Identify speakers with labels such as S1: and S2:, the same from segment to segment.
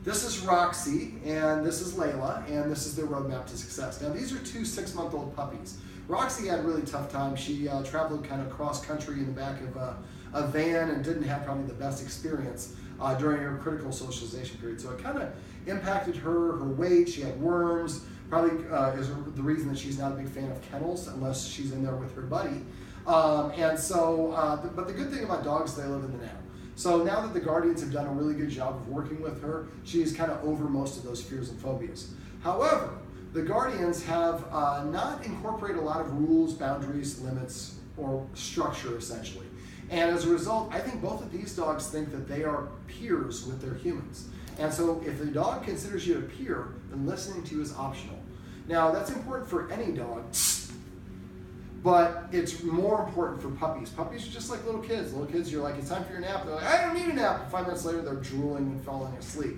S1: This is Roxie, and this is Layla, and this is their roadmap to success. Now, these are two 6-month-old puppies. Roxie had a really tough time. She traveled kind of cross-country in the back of a van and didn't have probably the best experience during her critical socialization period. So it kind of impacted her weight. She had worms. Probably is the reason that she's not a big fan of kennels unless she's in there with her buddy. But the good thing about dogs, they live in the now. So now that the guardians have done a really good job of working with her, she's kind of over most of those fears and phobias. However, the guardians have not incorporated a lot of rules, boundaries, limits, or structure, essentially. And as a result, I think both of these dogs think that they are peers with their humans. And so if the dog considers you a peer, then listening to you is optional. Now, that's important for any dog, but it's more important for puppies. Puppies are just like little kids. Little kids, you're like, it's time for your nap. They're like, I don't need a nap. And 5 minutes later, they're drooling and falling asleep.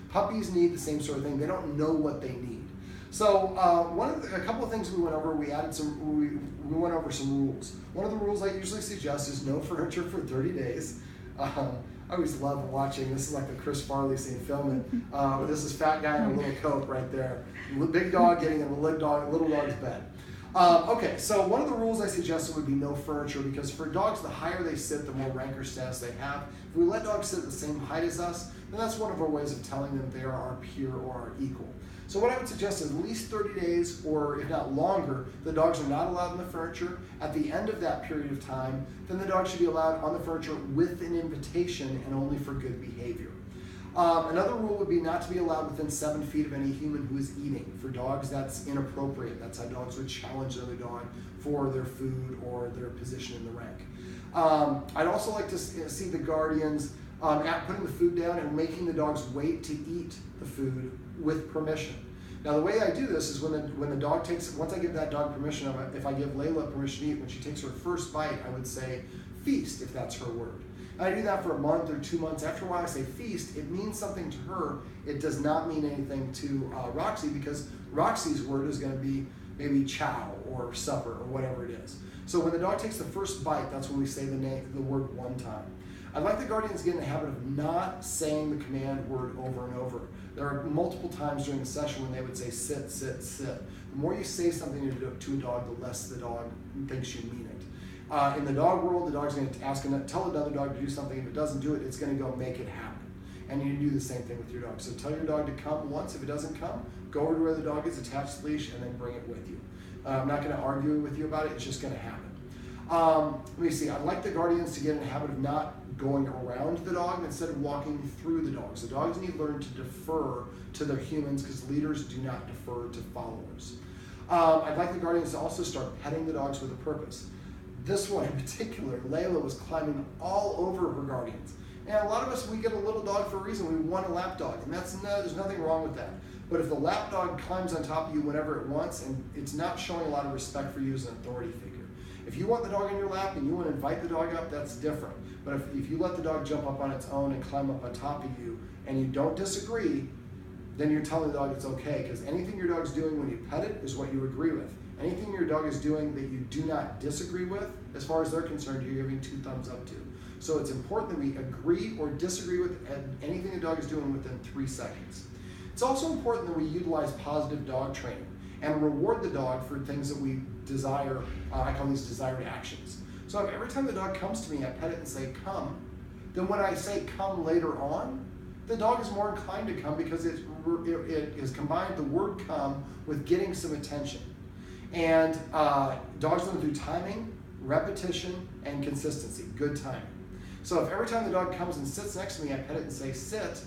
S1: Puppies need the same sort of thing. They don't know what they need. So a couple of things we went over, we went over some rules. One of the rules I usually suggest is no furniture for 30 days. I always love watching, this is like the Chris Farley scene filming, this is fat guy in a little coat right there. Big dog getting in a little dog's bed. Okay, so one of the rules I suggested would be no furniture, because for dogs, the higher they sit, the more rank or status they have. If we let dogs sit at the same height as us, then that's one of our ways of telling them they are our peer or our equal. So what I would suggest is at least 30 days, or if not longer, the dogs are not allowed in the furniture. At the end of that period of time, then the dog should be allowed on the furniture with an invitation and only for good behavior. Another rule would be not to be allowed within 7 feet of any human who is eating. For dogs, that's inappropriate. That's how dogs would challenge another dog for their food or their position in the rank. I'd also like to see the guardians putting the food down and making the dogs wait to eat the food with permission. Now, the way I do this is when the dog takes, once I give that dog permission, if I give Layla permission to eat, when she takes her first bite, I would say feast, if that's her word. I do that for a month or 2 months. After a while, I say feast. It means something to her. It does not mean anything to Roxie, because Roxie's word is going to be maybe chow or supper or whatever it is. So when the dog takes the first bite, that's when we say the word one time. I'd like the guardians to get in the habit of not saying the command word over and over. There are multiple times during the session when they would say sit, sit, sit. The more you say something to a dog, the less the dog thinks you mean it. In the dog world, the dog's going to tell another dog to do something. If it doesn't do it, it's going to go make it happen. And you do the same thing with your dog. So tell your dog to come once. If it doesn't come, go over to where the dog is, attach the leash, and then bring it with you. I'm not going to argue with you about it. It's just going to happen. Let me see. I'd like the guardians to get in the habit of not going around the dog instead of walking through the dog. So dogs need to learn to defer to their humans, because leaders do not defer to followers. I'd like the guardians to also start petting the dogs with a purpose. This one in particular, Layla was climbing all over her guardians. And a lot of us, we get a little dog for a reason. We want a lap dog, and there's nothing wrong with that. But if the lap dog climbs on top of you whenever it wants, and it's not showing a lot of respect for you as an authority figure. If you want the dog in your lap and you want to invite the dog up, that's different. But if you let the dog jump up on its own and climb up on top of you, and you don't disagree, then you're telling the dog it's okay, because anything your dog's doing when you pet it is what you agree with. Anything your dog is doing that you do not disagree with, as far as they're concerned, you're giving 2 thumbs up to. So it's important that we agree or disagree with anything the dog is doing within 3 seconds. It's also important that we utilize positive dog training and reward the dog for things that we desire. I call these desired actions. So if every time the dog comes to me, I pet it and say, come, then when I say come later on, the dog is more inclined to come, because it has combined the word come with getting some attention. And dogs learn through timing, repetition, and consistency, good timing. So if every time the dog comes and sits next to me, I pet it and say sit,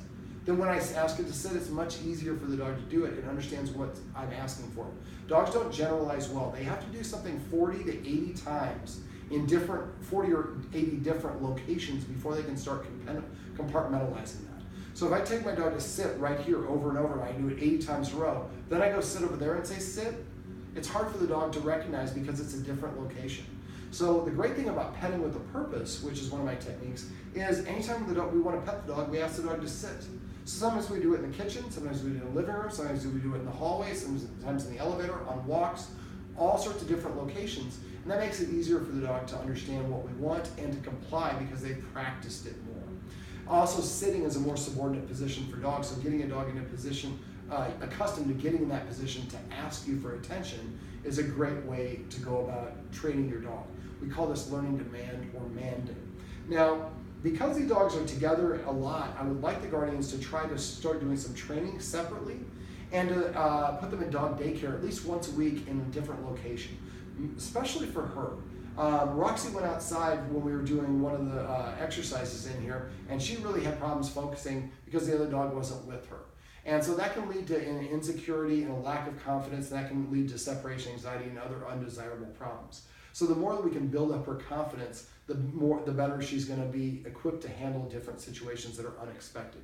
S1: then when I ask it to sit, it's much easier for the dog to do it. It understands what I'm asking for. Dogs don't generalize well. They have to do something 40 to 80 times in 40 or 80 different locations before they can start compartmentalizing that. So if I take my dog to sit right here over and over, and I do it 80 times in a row, then I go sit over there and say sit, it's hard for the dog to recognize, because it's a different location. So the great thing about petting with a purpose, which is one of my techniques, is anytime we want to pet the dog, we ask the dog to sit. So sometimes we do it in the kitchen, sometimes we do it in the living room, sometimes we do it in the hallway, sometimes in the elevator, on walks, all sorts of different locations. And that makes it easier for the dog to understand what we want and to comply, because they've practiced it more. Also, sitting is a more subordinate position for dogs, so getting a dog in a position, accustomed to getting in that position to ask you for attention is a great way to go about training your dog. We call this learning demand or manding. Now, because these dogs are together a lot, I would like the guardians to try to start doing some training separately and to put them in dog daycare at least once a week in a different location, especially for her. Roxie went outside when we were doing one of the exercises in here, and she really had problems focusing because the other dog wasn't with her. And so that can lead to an insecurity and a lack of confidence, and that can lead to separation anxiety and other undesirable problems. So the more that we can build up her confidence, the better she's going to be equipped to handle different situations that are unexpected.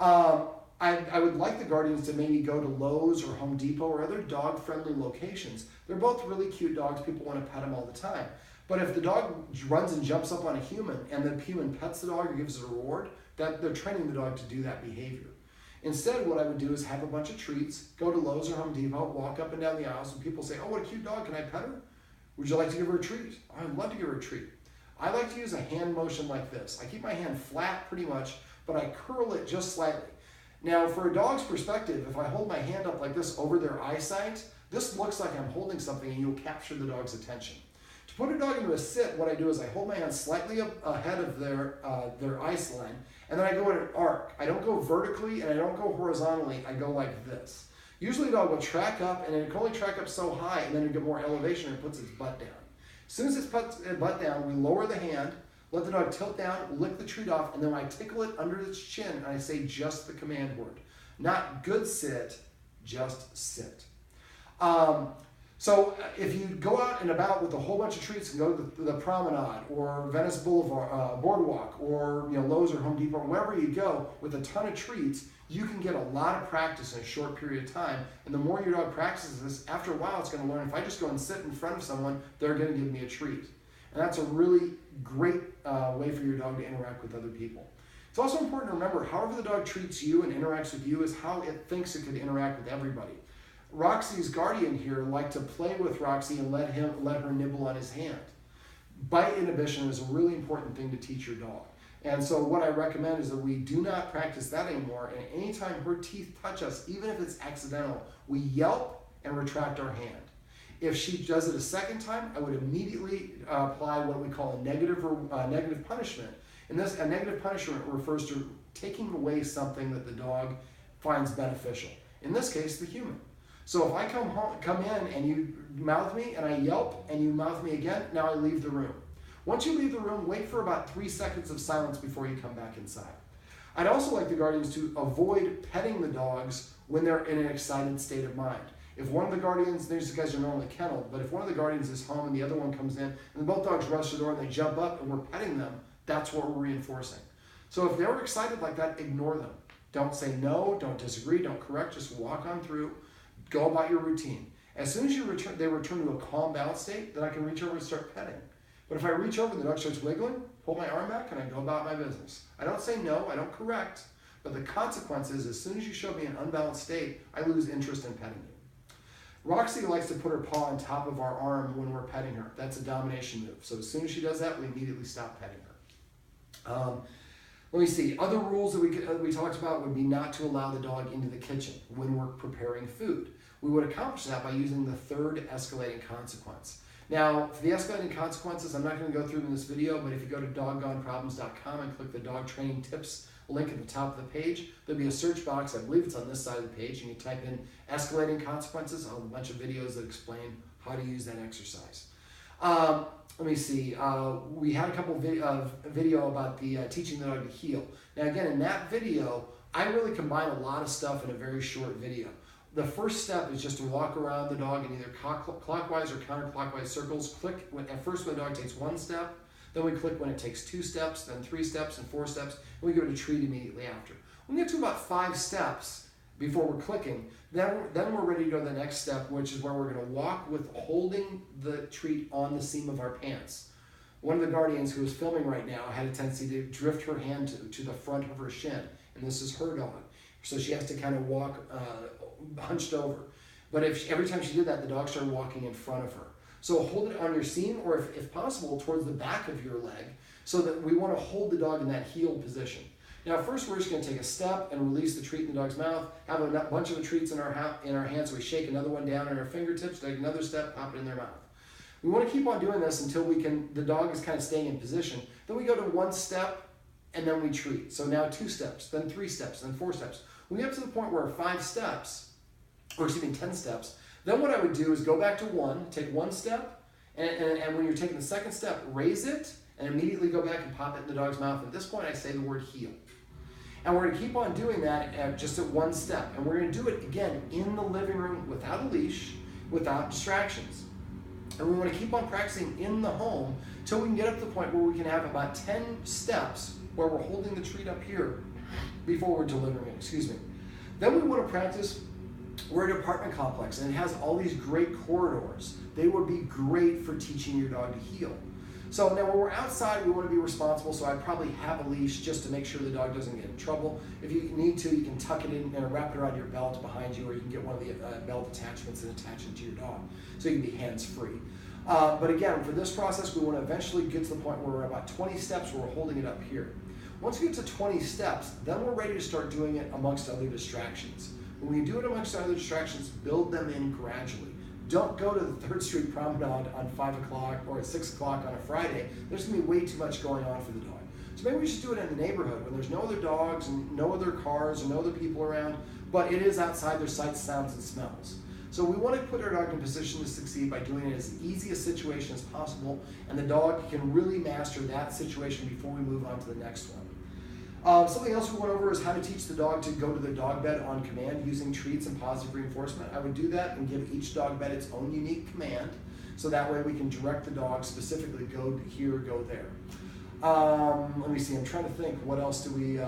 S1: I would like the guardians to maybe go to Lowe's or Home Depot or other dog-friendly locations. They're both really cute dogs. People want to pet them all the time. But if the dog runs and jumps up on a human and the human pets the dog or gives it a reward, that they're training the dog to do that behavior. Instead, what I would do is have a bunch of treats, go to Lowe's or Home Depot, walk up and down the aisles, and people say, "Oh, what a cute dog, can I pet her? Would you like to give her a treat?" "I'd love to give her a treat." I like to use a hand motion like this. I keep my hand flat pretty much, but I curl it just slightly. Now, for a dog's perspective, if I hold my hand up like this over their eyesight, this looks like I'm holding something and you'll capture the dog's attention. To put a dog into a sit, what I do is I hold my hand slightly up ahead of their ice line, and then I go in an arc. I don't go vertically and I don't go horizontally, I go like this. Usually a dog will track up, and it can only track up so high, and then it get more elevation and it puts its butt down. As soon as it puts its butt down, we lower the hand, let the dog tilt down, lick the treat off, and then I tickle it under its chin, and I say just the command word. Not good sit, just sit. So if you go out and about with a whole bunch of treats and go to the promenade or Venice Boulevard, Boardwalk, or Lowe's or Home Depot, wherever you go with a ton of treats, you can get a lot of practice in a short period of time. And the more your dog practices this, after a while it's going to learn, if I just go and sit in front of someone, they're going to give me a treat. And that's a really great way for your dog to interact with other people. It's also important to remember, however the dog treats you and interacts with you is how it thinks it could interact with everybody. Roxie's guardian here liked to play with Roxie and let her nibble on his hand. Bite inhibition is a really important thing to teach your dog. And so what I recommend is that we do not practice that anymore, and anytime her teeth touch us, even if it's accidental, we yelp and retract our hand. If she does it a second time, I would immediately apply what we call a negative punishment. And a negative punishment refers to taking away something that the dog finds beneficial. In this case, the human. So if I come in and you mouth me and I yelp and you mouth me again, now I leave the room. Once you leave the room, wait for about 3 seconds of silence before you come back inside. I'd also like the guardians to avoid petting the dogs when they're in an excited state of mind. If one of the guardians, these guys are normally kenneled, but if one of the guardians is home and the other one comes in and both dogs rush the door and they jump up and we're petting them, that's what we're reinforcing. So if they're excited like that, ignore them. Don't say no, don't disagree, don't correct, just walk on through. Go about your routine. As soon as they return to a calm, balanced state, then I can reach over and start petting. But if I reach over and the dog starts wiggling, pull my arm back and I go about my business. I don't say no, I don't correct, but the consequence is as soon as you show me an unbalanced state, I lose interest in petting you. Roxie likes to put her paw on top of our arm when we're petting her. That's a domination move. So as soon as she does that, we immediately stop petting her. Let me see. Other rules that we talked about would be not to allow the dog into the kitchen when we're preparing food. We would accomplish that by using the third escalating consequence. Now, for the escalating consequences, I'm not going to go through them in this video, but if you go to doggoneproblems.com and click the dog training tips link at the top of the page, there'll be a search box. I believe it's on this side of the page, and you type in escalating consequences. I'll have a bunch of videos that explain how to use that exercise. Let me see. We had a couple of video about the teaching the dog to heel. Now, again, in that video, I really combine a lot of stuff in a very short video. The first step is just to walk around the dog in either clockwise or counterclockwise circles. Click at first when the dog takes 1 step, then we click when it takes 2 steps, then 3 steps and 4 steps, and we give it a treat immediately after. When we get to about 5 steps before we're clicking, then we're ready to go to the next step, which is where we're going to walk with holding the treat on the seam of our pants. One of the guardians who is filming right now had a tendency to drift her hand to the front of her shin, and this is her dog. So she has to kind of walk hunched over. But every time she did that, the dog started walking in front of her. So hold it on your seam, or if possible, towards the back of your leg, so that we want to hold the dog in that heel position. Now first we're just going to take a step and release the treat in the dog's mouth, have a bunch of the treats in our hands, so we shake another one down in our fingertips, take another step, pop it in their mouth. We want to keep on doing this until the dog is kind of staying in position. Then we go to 1 step and then we treat. So now 2 steps, then 3 steps, then 4 steps. When we get to the point where 5 steps, or excuse me, 10 steps, then what I would do is go back to 1, take 1 step, and when you're taking the 2nd step, raise it, and immediately go back and pop it in the dog's mouth. At this point, I say the word heel. And we're going to keep on doing that just at 1 step. And we're going to do it, again, in the living room without a leash, without distractions. And we want to keep on practicing in the home till we can get up to the point where we can have about 10 steps where we're holding the treat up here before we're delivering it, excuse me. Then we want to practice, we're an apartment complex and it has all these great corridors. They would be great for teaching your dog to heel. So now when we're outside, we want to be responsible, so I'd probably have a leash just to make sure the dog doesn't get in trouble. If you need to, you can tuck it in and wrap it around your belt behind you, or you can get one of the belt attachments and attach it to your dog, so you can be hands-free. But again, for this process, we want to eventually get to the point where we're about 20 steps where we're holding it up here. Once we get to 20 steps, then we're ready to start doing it amongst other distractions. When we do it amongst other distractions, build them in gradually. Don't go to the 3rd Street Promenade on 5 o'clock or at 6 o'clock on a Friday. There's going to be way too much going on for the dog. So maybe we should do it in the neighborhood when there's no other dogs and no other cars and no other people around, but it is outside, there's sights, sounds, and smells. So we want to put our dog in position to succeed by doing it as easy a situation as possible, and the dog can really master that situation before we move on to the next one. Something else we went over is how to teach the dog to go to the dog bed on command using treats and positive reinforcement. I would do that and give each dog bed its own unique command, so that way we can direct the dog specifically, go here, go there. Let me see, I'm trying to think, what else that we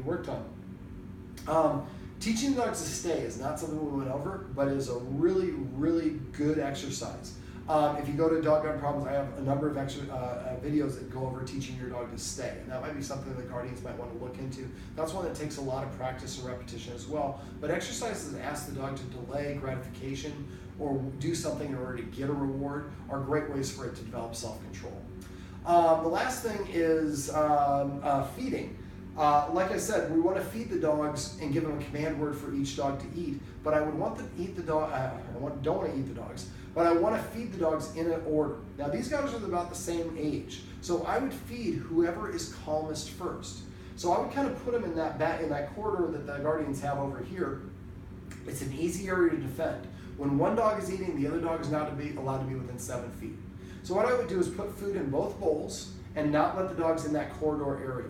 S1: worked on? Teaching dogs to stay is not something we went over, but it is a really, really good exercise. If you go to Dog Gun Problems, I have a number of videos that go over teaching your dog to stay. And that might be something the guardians might want to look into. That's one that takes a lot of practice and repetition as well. But exercises that ask the dog to delay gratification or do something in order to get a reward are great ways for it to develop self-control. The last thing is feeding. Like I said, we want to feed the dogs and give them a command word for each dog to eat, but I would want them to eat the dog, don't want to eat the dogs, but I want to feed the dogs in an order. Now these guys are about the same age, so I would feed whoever is calmest first. So I would kind of put them in that corridor that the guardians have over here. It's an easy area to defend. When one dog is eating, the other dog is not allowed to be within 7 feet. So what I would do is put food in both bowls and not let the dogs in that corridor area.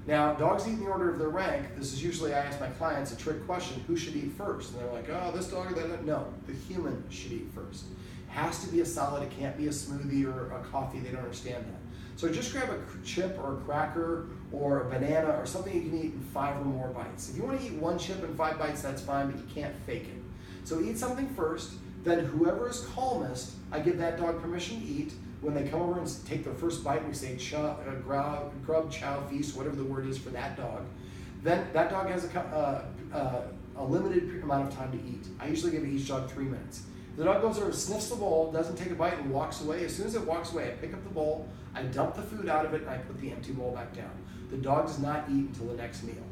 S1: Now, dogs eat in the order of their rank. This is usually, I ask my clients a trick question, who should eat first? And they're like, oh, this dog or that. No, the human should eat first. It has to be a solid, it can't be a smoothie or a coffee, they don't understand that. So just grab a chip or a cracker or a banana or something you can eat in 5 or more bites. If you want to eat 1 chip in 5 bites, that's fine, but you can't fake it. So eat something first, then whoever is calmest, I give that dog permission to eat. When they come over and take their first bite, we say grub, chow, feast, whatever the word is for that dog. Then that dog has a limited amount of time to eat. I usually give each dog 3 minutes. The dog goes over, sniffs the bowl, doesn't take a bite, and walks away. As soon as it walks away, I pick up the bowl, I dump the food out of it, and I put the empty bowl back down. The dog does not eat until the next meal.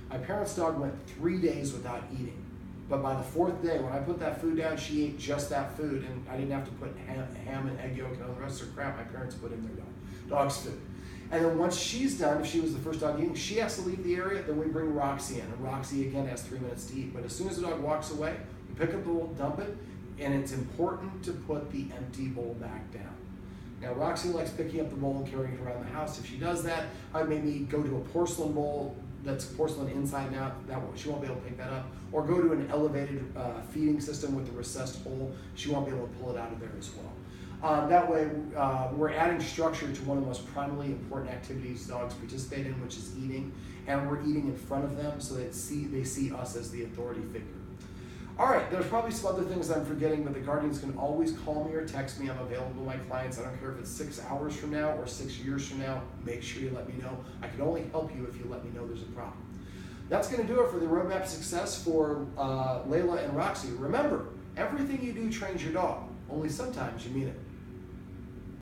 S1: My parents' dog went 3 days without eating. But by the 4th day, when I put that food down, she ate just that food, and I didn't have to put ham and egg yolk and all the rest of the crap my parents put in their dog's food. And then once she's done, if she was the first dog eating, she has to leave the area, then we bring Roxie in. And Roxie, again, has 3 minutes to eat. But as soon as the dog walks away, we pick up the bowl, dump it, and it's important to put the empty bowl back down. Now, Roxie likes picking up the bowl and carrying it around the house. If she does that, I'd maybe go to a porcelain bowl that's porcelain inside and out, she won't be able to pick that up. Or go to an elevated feeding system with a recessed hole, she won't be able to pull it out of there as well. That way, we're adding structure to one of the most primarily important activities dogs participate in, which is eating, and we're eating in front of them so that they see us as the authority figure. All right, there's probably some other things I'm forgetting, but the guardians can always call me or text me. I'm available to my clients. I don't care if it's 6 hours from now or 6 years from now. Make sure you let me know. I can only help you if you let me know there's a problem. That's going to do it for the roadmap to success for Layla and Roxie. Remember, everything you do trains your dog, only sometimes you mean it.